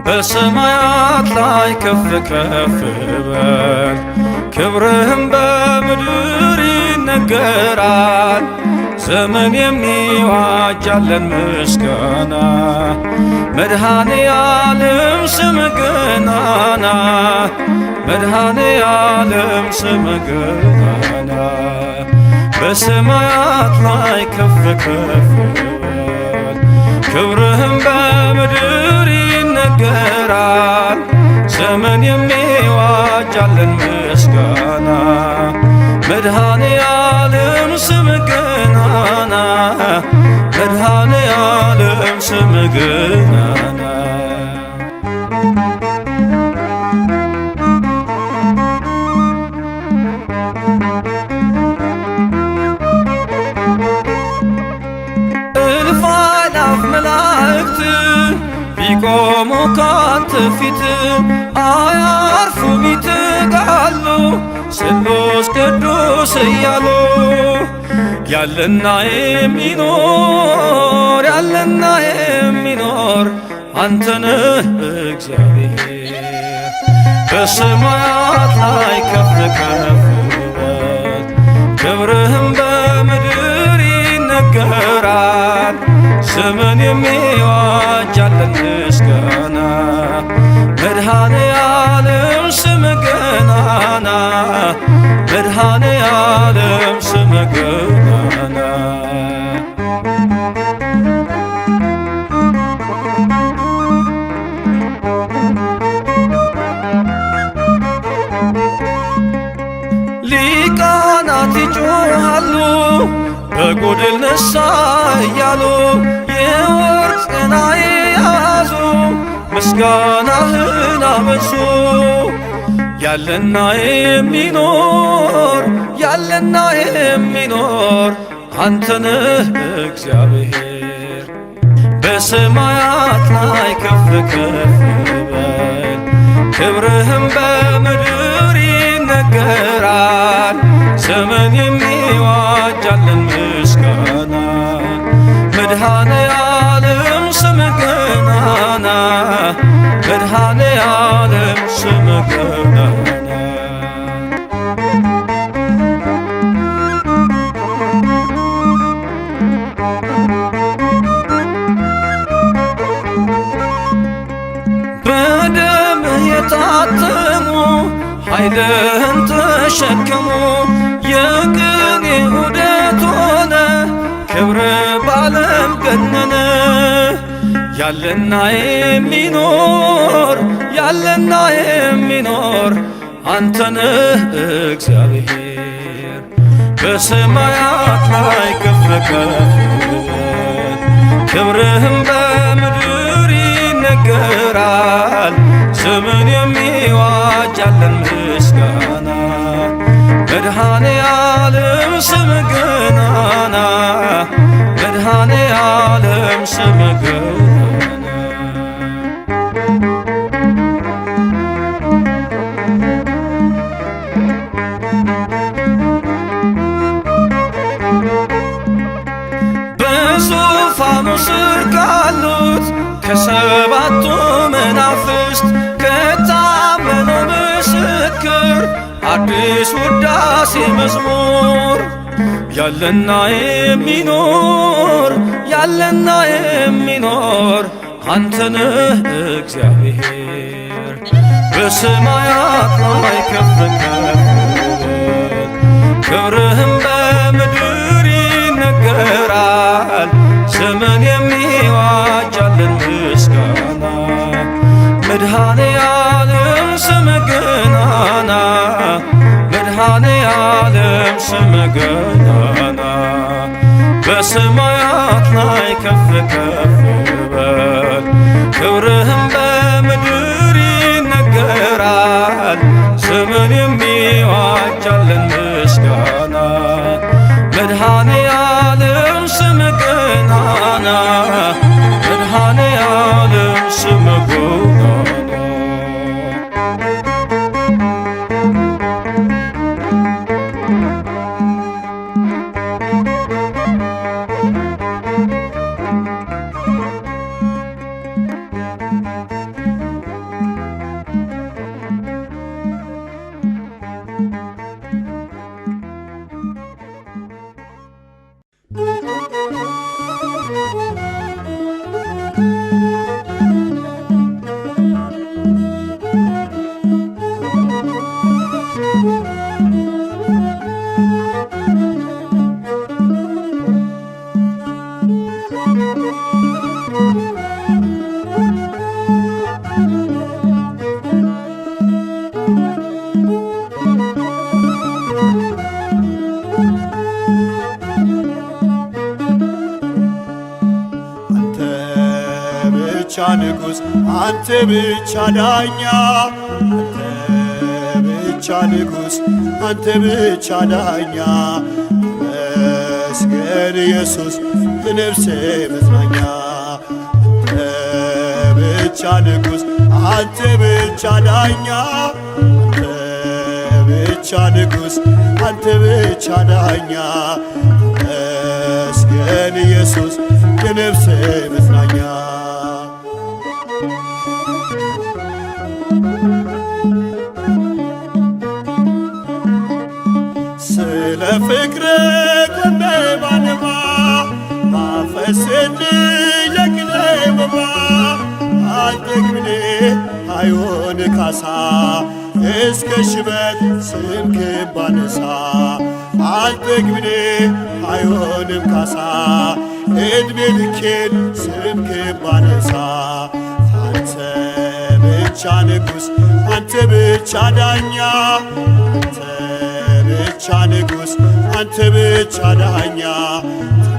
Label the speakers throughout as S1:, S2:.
S1: በሰማያት ላይ ከፍ ከፍ በል፣ ክብርህም በምድር ይነገራል። ዘመን የሚዋጃለን ምስጋና፣ መድኃኔ ዓለም ስምህ ገናና፣ መድኃኔ ዓለም ስምህ ገናና። በሰማያት ላይ ከፍ ከፍ በል፣ ክብርህም በምድር ይነገራል። ዘመን የሚዋጃለን ምስጋና፣ መድኃኔ ዓለም ስምህ ገናና፣ መድኃኔ ዓለም ስምህ ገናና። እልፍ አእላፍ መላእክት ቢቆሙ ካንተ ፊት አያርፉም ይተጋሉ ስሉስ ቅዱስ እያሉ። ያለና የሚኖር ያለና የሚኖር አንተ ነህ እግዚአብሔር። በሰማያት ላይ ከፍ ከፍ በል፣ ክብርህም በምድር ይነገራል። ዘመን የሚዋጃለን ምስጋና፣ መድኃኔ ዓለም ስምህ ገናና፣ መድኃኔ ዓለም ስምህ ገናና። ሊቃናት ይጮኻሉ በጎድል ነሣ እያሉ፣ የወርቅ ጽና የያዙ ምስጋናህን አበዙ። ያለና የሚኖር ያለና የሚኖር አንተ ነህ እግዚአብሔር። በሰማያት ላይ ከፍ ከፍ በል፣ ክብርህም በምድር ይነገራል። ዘመን የሚዋጃለን ምስጋና፣ መድኃኔ ዓለም ስምህ ገናና፣ መድኃኔ ዓለም ስምህ ገናና። በደምህ የታተሙ ኃይልህን ተሸከሙ፣ የቅኔ ዑደት ሆነ ክብር ባለም ገነነ። ያለና የሚኖር ያለና የሚኖር አንተ ነህ እግዚአብሔር። በሰማያት ላይ ከፍ ከፍ በል፣ ክብርህም በምድር ይነገራል። ዘመን የሚዋጃለን ምስጋና፣ መድኃኔ ዓለም ስምህ ገናና፣ መድኃኔ ዓለም ስምህ ገናና። በዙፋኑ ስር ካሉት ከሰባቱ መናፍስት ከታመነው ምስክር አዲስ ውዳሴ መዝሙር። ያለና የሚኖር ያለና የሚኖር አንተ ነህ እግዚአብሔር። በሰማያት ላይ ከፍ ከፍ በል፣ ክብርህም በምድር ይነገራል። ዘመን የሚዋጃለን ምስጋና፣ መድኃኔ ዓለም ስምህ ገናና፣ መድኃኔ ዓለም ስምህ ገናና። በሰማያት ላይ ከፍ ከፍ በል፣ ክብርህም በምድር ይነገራል። ዘመን የሚዋጃለን ምስጋና፣ መድኃኔ ዓለም ስም ገናና መድኃኔ ዓለም ስም ገናና
S2: ንጉሥ አንተ ብቻ ዳኛ አንተ ብቻ ንጉሥ አንተ ብቻ ዳኛ ተመስገን ኢየሱስ የነፍሴ መጽናኛ አንተ ብቻ ንጉሥ አንተ ብቻ ዳኛ አንተ ብቻ ንጉሥ አንተ ብቻ ዳኛ ተመስገን ኢየሱስ የነፍሴ መጽናኛ ስለ ፍቅር ቆሜ ባነባ ማፈስልኝ የቅኔ ወባ አልጠግብኔ አይሆን ካሳ እስከ ሽበት ስምክን ባነሳ አልጠግብኔ አይሆንም ካሳ ዕድሜ ልኬን ስምክን ባነሳ አንተ ብቻ ንጉሥ አንተ ብቻ ዳኛ አንተ ብቻ ንጉሥ አንተ ብቻ ዳኛ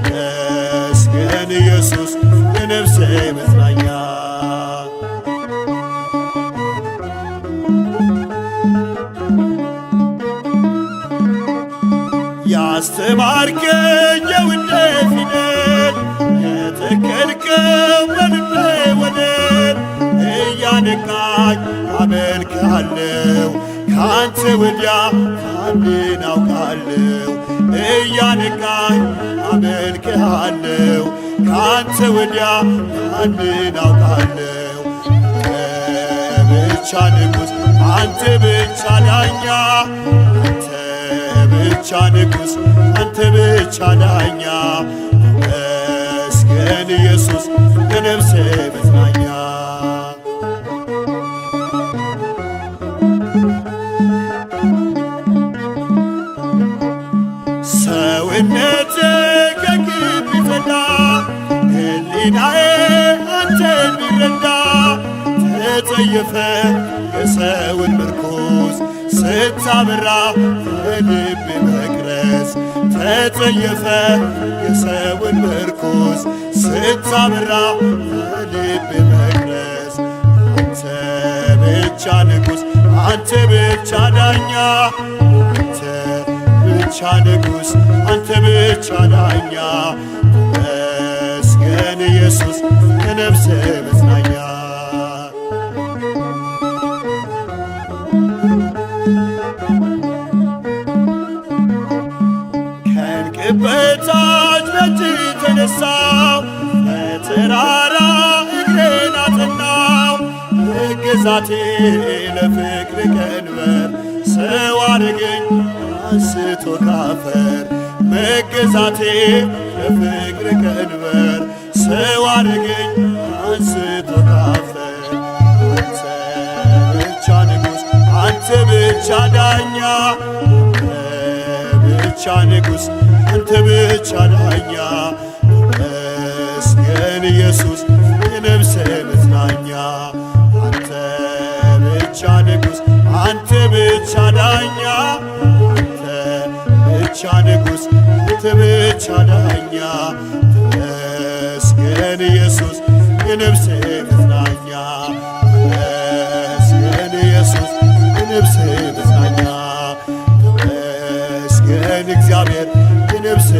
S2: ተመስገን ኢየሱስ የነፍሴ መጽናኛ ያስተማርከኝ የውዴ ፊደል የተከልከው በልቤ ወደል እያነቃኝ አመልክሃለሁ ካንተ ወዲያ ማንን አውቃለሁ እያነቃኝ አመልክሃለሁ ካንተ ወዲያ ማንን አውቃለሁ ብቻ ንጉሥ አንተ ብቻ ዳኛ አንተ ብቻ ንጉሥ አንተ ብቻ ዳኛ ተመስገን ኢየሱስ የነፍሴ መጽናኛ ሰውነቴ ከግፍ ቢጸዳ ሕሊናዬ አንተን ቢረዳ ተጸየፈ የሰውን ምርኩዝ ስታበራ በልቤ መቅረዝ ተጸየፈ የሰውን ምርኩዝ ስታበራ በልቤ መቅረዝ አንተ ብቻ ንጉሥ አንተ ብቻ ዳኛ አንተ ብቻ ንጉሥ አንተ ብቻ ዳኛ ተመስገን ኢየሱስ የነፍሴ መጽናኛ ከእንቅብ በታች በእጅህ ተነሳው በተራራ እግሬን አጸናው መገዛቴ ለፍቅር ቀንበር ሰው አረገኝ አንስቶ ካፈር መገዛቴ ለፍቅር ቀንበር ሰው አረገኝ አንስቶ ካፈር አንተ ብቻ ንጉሥ አንተ ብቻ ዳኛ ብቻ ንጉሥ አንተ ብቻ ዳኛ ተመስገን ኢየሱስ የነፍሴ መጽናኛ አንተ ብቻ ንጉሥ አንተ ብቻ ዳኛ አንተ ብቻ ንጉሥ አንተ ብቻ ዳኛ ተመስገን ኢየሱስ የነፍሴ መጽናኛ ተመስገን ኢየሱስ የነፍሴ መጽናኛ ተመስገን እግዚአብሔር የነፍሴ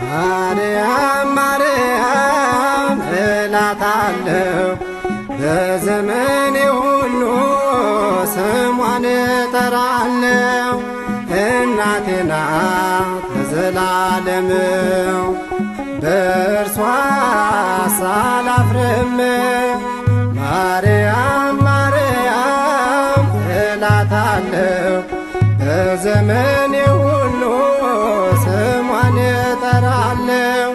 S3: ማርያም ማርያም እላታለሁ በዘመኔ ሁሉ ስሟን እጠራለሁ። እናቴ ናት ለዘላለም በእርሷ ሳላፍርም። ማርያም ማርያም እላታለሁ በዘመኔ ሁሉ ስሟን እጠራለሁ።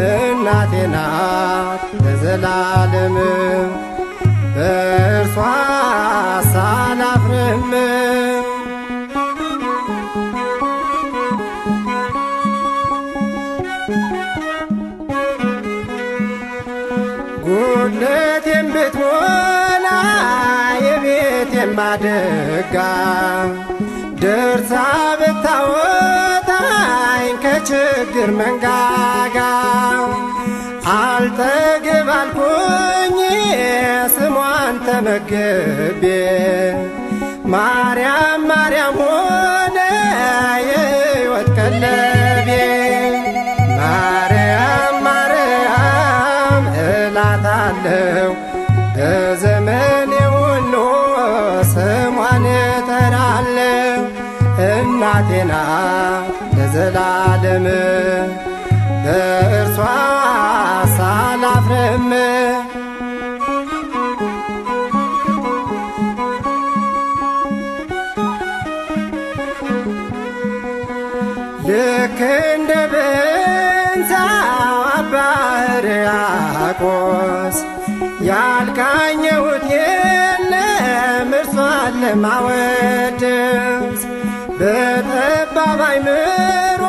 S3: እናቴ ናት ለዘላለም በእርሷ ሳላፍርም። ጉድለቴን ብትሞላ የቤቴን ማደጋ ደርሳ ብታወጣኝ ከችግር መንጋጋ አልጠግብ አልኩኝ ስሟን ተመግቤ ማርያም ማርያም ሆነ የሕይወት ቀለቤ። ማርያም ማርያም እላታለሁ በዘመኔ ሁሉ ስሟን እጠራለሁ። እናቴ ናት ለዘላለም በእርሷ ሳላፍርም። ልክ እንደ ብንሳው አባ ሕርያቆስ ያልቃኘሁት የለም እርሷን ለማወደስ በጠባብ አእምሮ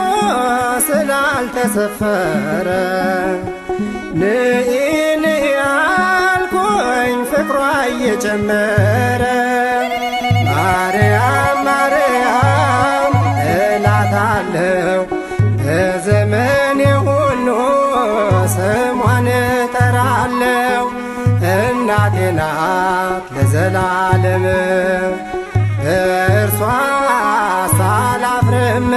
S3: ስላልተሰፈረ ንኢ ንኢ አልኩኝ ፍቅሯ እየጨመረ። ማርያም ማርያም እላታለሁ በዘመኔ ሁሉ ስሟን እጠራለሁ። እናቴ ናት ለዘላለም በእርሷ ሳላፍርም።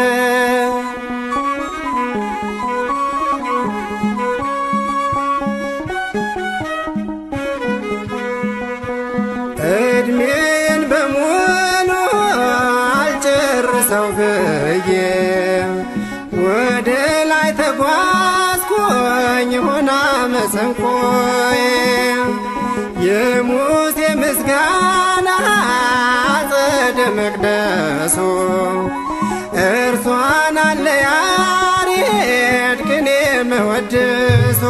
S3: ዕድሜን በሙሉ አልጨርሰው ብዬ ወደ ላይ ተጓዝኩኝ ሆና መሰንቆዬ የሙሴ ምስጋና አጸደ መቅደሱ እርሷን አለ ያሬድ ቅኔ መወድሱ።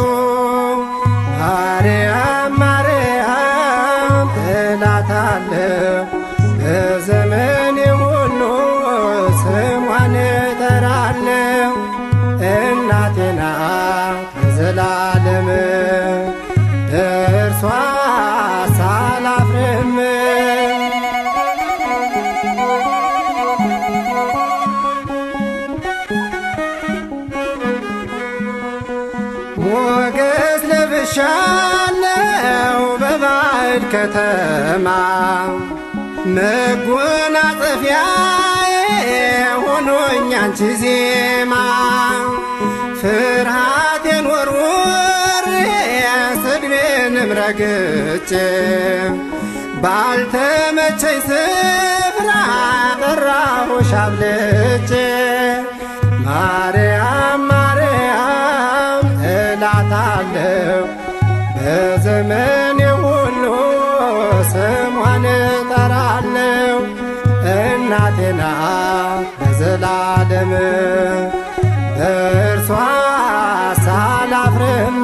S3: ማርያም ማርያም እላታለሁ በዘመኔ ሁሉ ስሟን እጠራለሁ። እናቴ ናት ለዘላለም በእርሷ ሳላፍርም። ሞገስ ለብሻለው በባዕድ ከተማ መጎናጸፊያዬ ሆኖኝ አንቺ ዜማ። ፍርሃቴን ወርውሬ ስድቤንም ረግጬ ባልተመቸኝ ስፍራ ጠራሁሽ አብልጬ። ማርያም ማርያም እላታለሁ በዘመኔ ሁሉ ስሟን እጠራለሁ። እናቴ ናት ለዘላለም በእርሷ ሳላፍርም።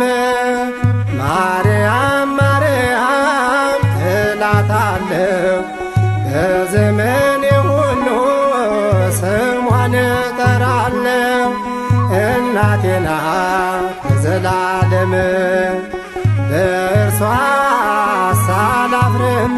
S3: ማርያም ማርያም እላታለሁ በዘመኔ ሁሉ ስሟን እጠራለሁ። በእርሷ ሳላፍርም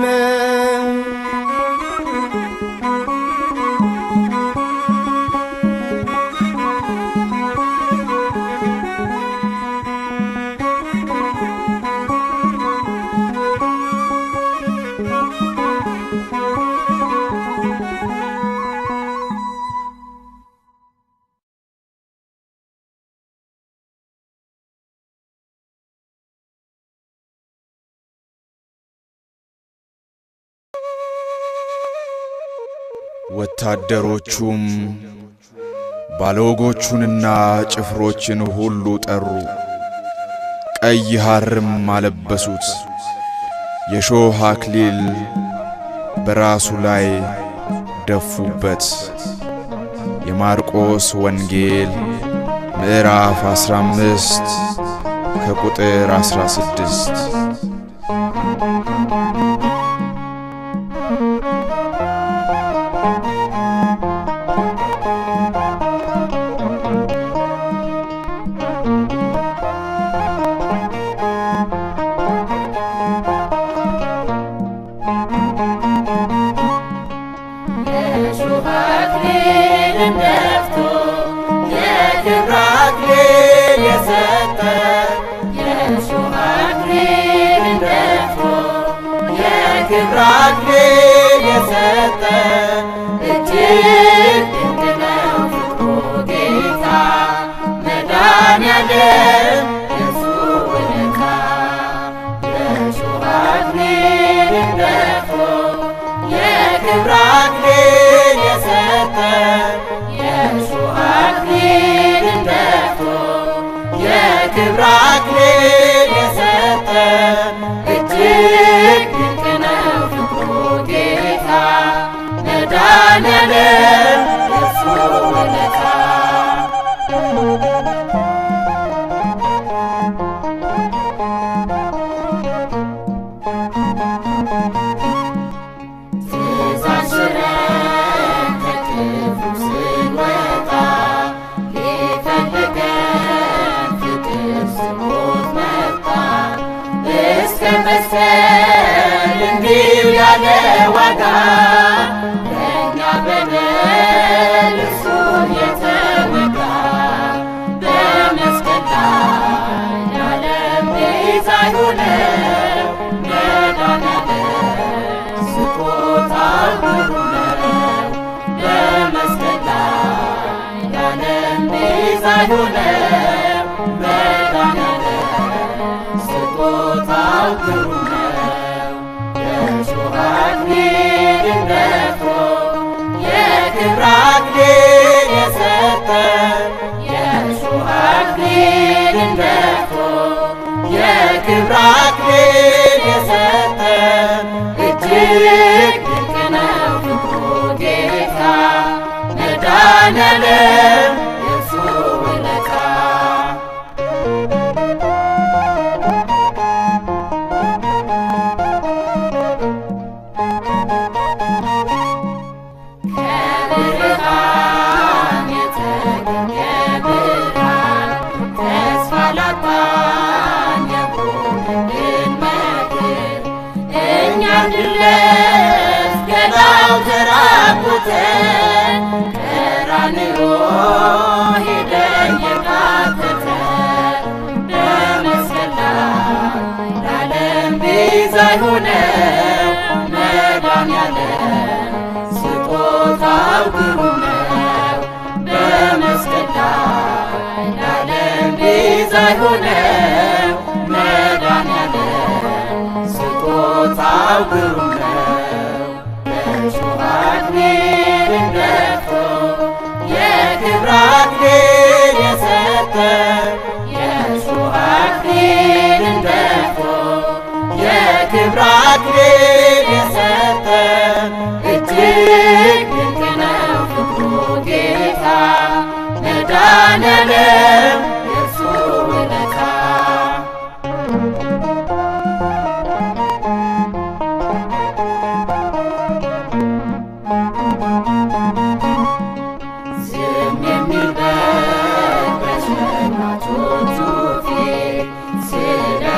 S4: ወታደሮቹም ባለወጎቹንና ጭፍሮችን ሁሉ ጠሩ። ቀይ ሐርም አለበሱት፣ የሾህ አክሊል በራሱ ላይ ደፉበት። የማርቆስ ወንጌል ምዕራፍ 15 ከቁጥር 16።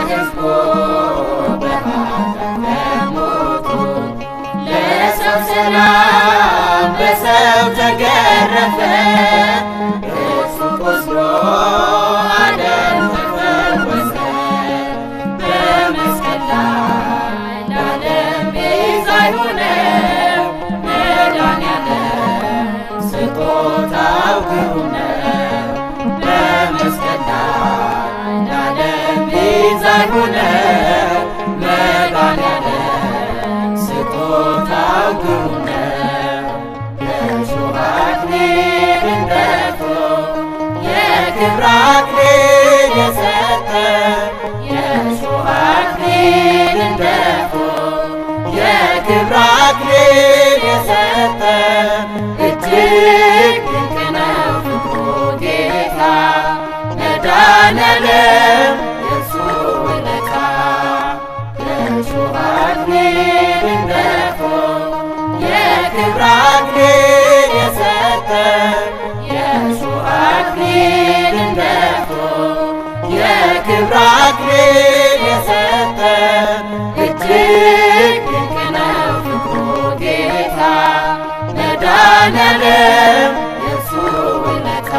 S5: ሕዝቡ በኃጢአት ለሞቱ ለሰው ሰላም በሰው ተገረፈ እሱ ቆስሎ ዓለም ተፈወሰ በመስቀል ላይ ለዓለም ቤዛ የሆነው መድኃኔዓለም ስጦታው ግሩም ነው። በመስቀል ላይ ለዓለም ቤዛ የሆነው መድኃኔዓለም ስጦታው ግሩም ነው። የእሾህ አክሊልን ደፍቶ የክብር አክሊል የሰጠ የእሾህ አክሊልን ደፍቶ የክብር አክሊል የሰጠ እጅግ ድንቅ ነው ፍቅሩ ጌታ መድኃኔዓለም የእርሱ ውለታ። የእሾህ አክሊልን ደፍቶ የክብር አክሊል የሰጠ የእሾህ አክሊልን ደፍቶ የክብር አክሊል የሰጠ እጅግ ድንቅ ነው ፍቅሩ ጌታ መድኃኔዓለም የእርሱ ውለታ።